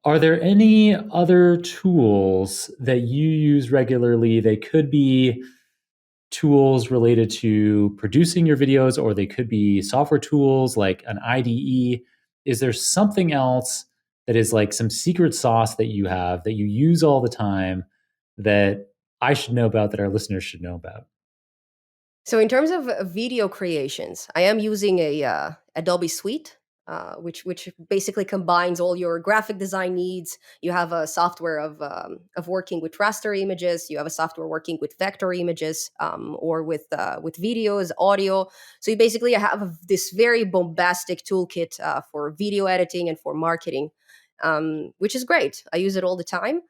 Are there any other tools that you use regularly? They could be tools related to producing your videos, or they could be software tools like an IDE. Is there something else that is like some secret sauce that you have that you use all the time that I should know about, that our listeners should know about? So in terms of video creations, I am using a Adobe Suite, which basically combines all your graphic design needs. You have a software of working with raster images. You have a software working with vector images, or with videos, audio. So you basically have this very bombastic toolkit for video editing and for marketing, which is great. I use it all the time.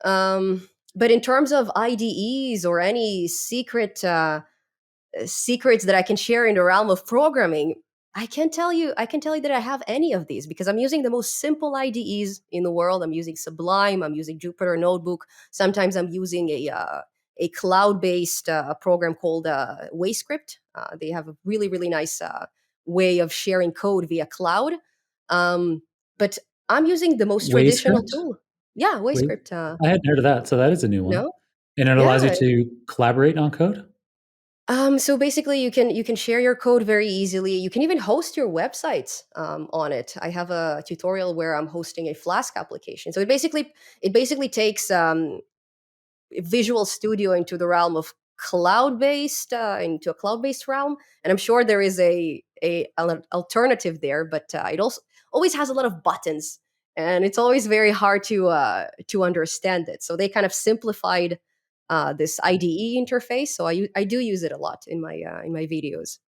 But in terms of IDEs or any secrets that I can share in the realm of programming, I can tell you that I have any of these because I'm using the most simple IDEs in the world. I'm using Sublime, I'm using Jupyter Notebook. Sometimes I'm using a cloud-based program called Wayscript. They have a really nice way of sharing code via cloud. But I'm using the most traditional Wayscript? tool. Yeah, Wait, Wayscript. I hadn't heard of that. So that is a new one. No, And it allows you yeah. to collaborate on code? So basically, you can share your code very easily. You can even host your websites on it. I have a tutorial where I'm hosting a Flask application. So it basically takes Visual Studio into a cloud based realm, and I'm sure there is an alternative there, but it also always has a lot of buttons, and it's always very hard to understand it. So they kind of simplified this IDE interface. So I do use it a lot in my videos.